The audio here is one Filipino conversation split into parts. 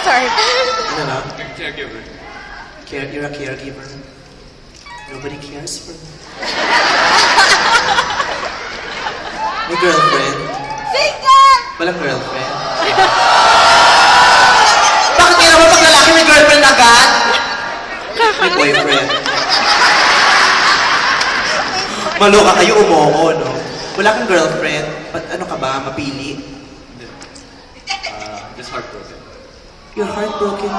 Sorry. Ano na? Caregiver. You're a caregiver. Nobody cares for you. May girlfriend? Single! Walang girlfriend? Bakit kaya naman pag lalaki may girlfriend agad? May boyfriend. Maloka kayo, umoo, no? Wala kang girlfriend? Ano ka ba? Mapili? Hindi. Just heartbroken. You're heartbroken.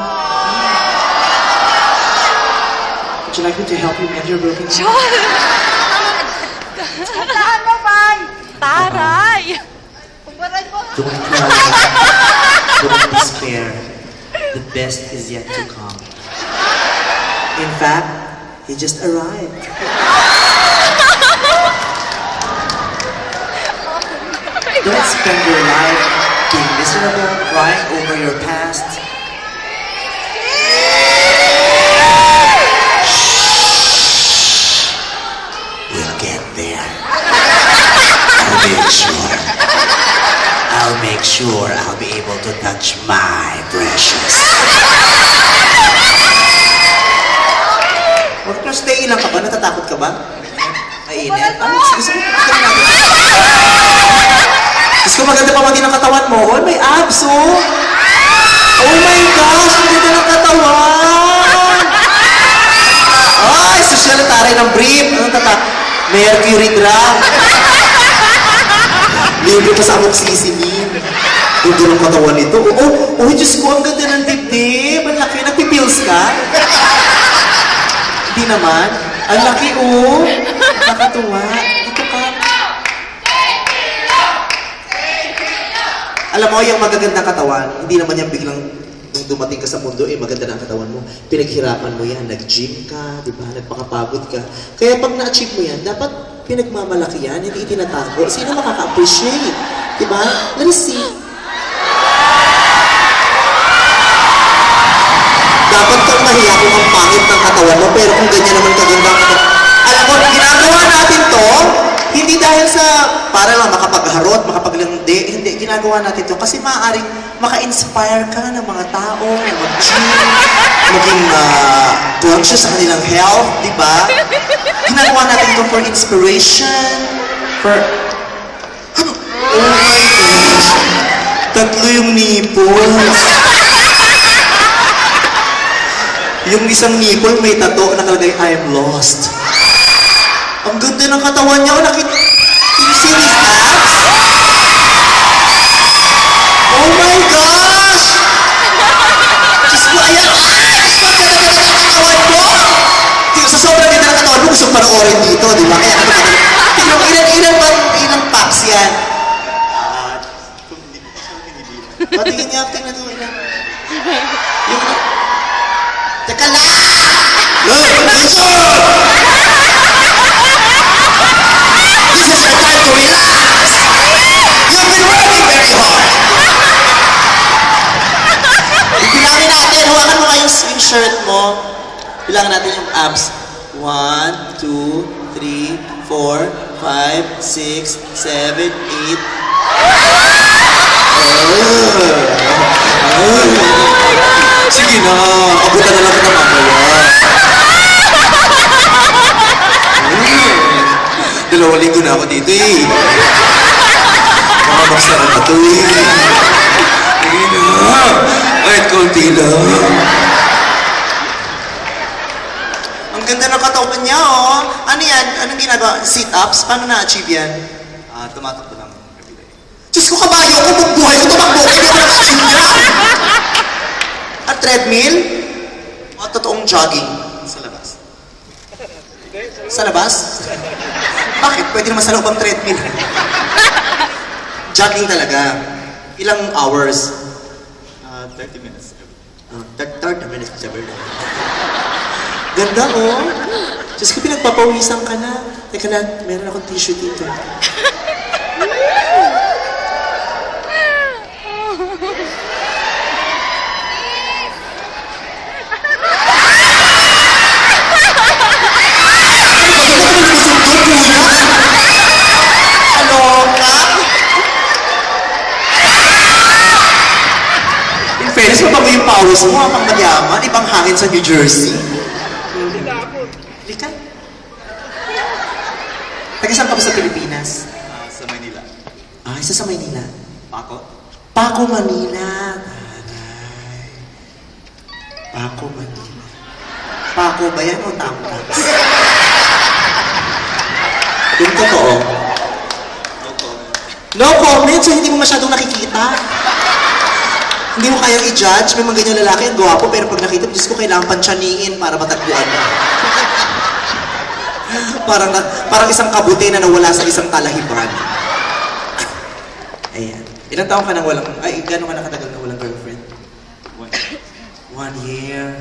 Would you like me to help you mend your broken heart? Saan mo, Bay? Taray! Umaray mo. Don't cry. Don't despair. The best is yet to come. In fact, he just arrived. Don't spend your life being miserable, crying over your past. We'll get there. I'll make sure I'll be able to touch my precious. Huwag na stay lang ka ba? Natatakot ka ba? Mainit? Gusto mo Gusto ko maganda pa din ang katawan mo. Oh, may abs, oh! Oh my gosh! Ang ganda ng katawan! Ay, social na taray ng brief. Anong tatak? Mercury drug. Libre pa sa amoxicillin. Ganda ng katawan nito. Oh, Diyos ko, ang ganda ng dibdib. Ang laki. Nagpipills ka? Hindi naman. Ang laki, oh. Nakakatuwa. Ito ka. Alam mo, yung magagandang katawan, hindi naman yan biglang nung dumating ka sa mundo, maganda na ang katawan mo. Pinaghirapan mo yan, nag-gym ka, di ba? Nagpakapagod ka. Kaya pag na-achieve mo yan, dapat pinagmamalaki yan, hindi itinatago. Sino makaka-appreciate? Di ba? Let us see. Dapat kang mahiya kung ang pangit ng katawan mo, pero kung ganyan naman kaganda ka. Alam mo, ginagawa natin to, hindi dahil sa para lang makapagharot, makapaglandi, hindi, ginagawa natin to kasi maaaring maka-inspire ka ng mga tao na mag-gym, maging conscious sa kanilang health, di ba? Ginagawa natin to for inspiration, for... Oh my gosh! Tatlo yung nipples. Yung isang nipple may tato nakalagay, I'm lost. Ang ganda ng katawan niya. Can you see these abs? Oh my gosh! Diyos ko, ayan! Diyos ko, ang ganda ng katawan mo! Sa sobrang ganda ng katawan mo, gusto ko panoorin dito, di ba? Kaya ano ba? Ilang packs yan? Patingin niya, tingnan mo. Yung... Teka lang! Look! Listen! This is the time to relax! You've been working very hard! Bilangin natin, hawakan mo nga yung shirt mo. Bilangin natin yung abs. 1, 2, 3, 4, 5, 6, 7, 8. Sige na, abutan na lang kita mamaya. 2 linggo na ako dito eh. Baka magsara na to eh. Sige na, kahit konti lang. Ang ganda ng katawan niya oh. Ano yan? Anong ginagawa? Sit-ups? Paano na-achieve yan? Tumatakbo lang. Diyos ko, kabayo ko, buhay ko, tumakbo ko, hindi ako na-achieve niya. At treadmill? O totoong jogging? Sa labas. Sa labas? Bakit? Pwede naman sa loob ang treadmill. Jogging talaga. Ilang hours? 30 minutes. 30 minutes per day. Ganda oh. Diyos ko, pinagpapawisan ka na. Teka lang, meron akong tissue dito. Fairness, mabago yung pawis mo, pang mayaman, ibang hangin sa New Jersey. Lika. Taga saan ka ba sa Pilipinas? Sa Manila. Ah, isa sa Maynila. Paco? Paco, Manila. Taray. Paco, Manila. Paco ba yan o Tamtax? Yung totoo. No comment. No comment, so hindi mo masyadong nakikita. Hindi mo kayang i-judge. May mga ganyan lalaki, ang gwapo, pero pag nakita, Diyos ko, kailangan pansyaniin para matagpuan mo. parang isang kabuti na nawala sa isang talahiban. Ayan. Ilang taon ka nang walang, gano'n ka nakatagal na walang girlfriend? 1 year.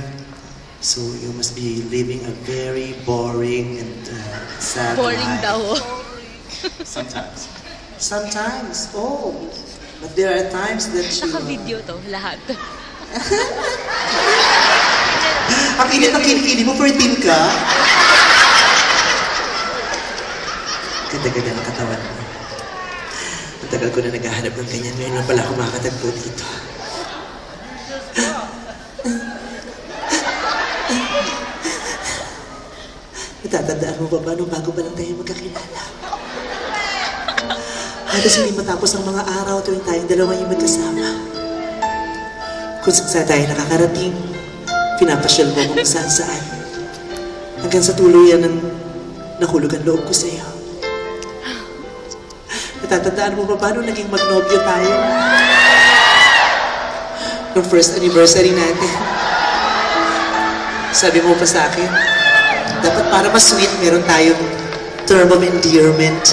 So, you must be living a very boring and sad Boring life. daw. Sometimes. Sometimes, oh. But there are times that you... Naka-video to, lahat. Ang init ang kilikili mo, 14 ka? Ganda-ganda ng katawan mo. Matagal ko na naghahanap ng ganyan. Ngayon lang pala ako makakatagpo dito. Natatandaan mo ba nung bago pa lang tayo magkakilala? Halos hindi matapos ang mga araw tuwing tayong dalawa yung magkasama. Kung saan tayo nakakarating, pinapasyal mo kung saan-saan. Hanggang sa tuluyan ng nahulog ang loob ko sa'yo. Natatandaan mo ba paano naging magnobyo tayo? Nung first anniversary natin. Sabi mo pa sa akin, dapat para mas sweet, meron tayong term of endearment.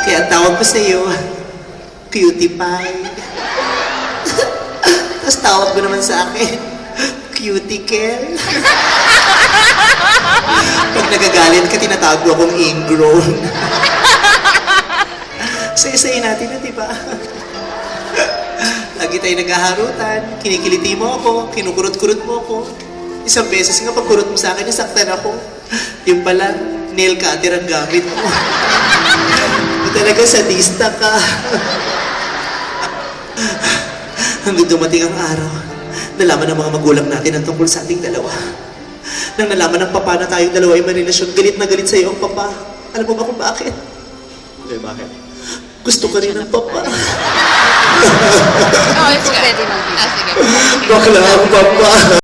Kaya ang tawag ko sa'yo, cutie pie. Tapos tawag mo naman sa akin, cutie kel. Pag nagagalit ka, tinatawag mo akong ingrown. Saya-saya natin na, di ba? Lagi tayo naghaharutan, kinikiliti mo ako, kinukurot-kurot mo ako. Isang beses nga pagkurot mo sa akin, nasaktan ako. Yung pala, nail cutter ang gamit mo. Talaga sadista ka. Hanggang dumating ang araw, nalaman ng mga magulang natin ang tungkol sa ating dalawa. Nang nalaman ng papa na tayong dalawa ay may relasyon, galit na galit sa iyo ang papa. Alam mo ba kung bakit? Okay, bakit? Gusto ka rin ng papa. Oh, it's pwede na. Ah, sige. Bakla ang papa.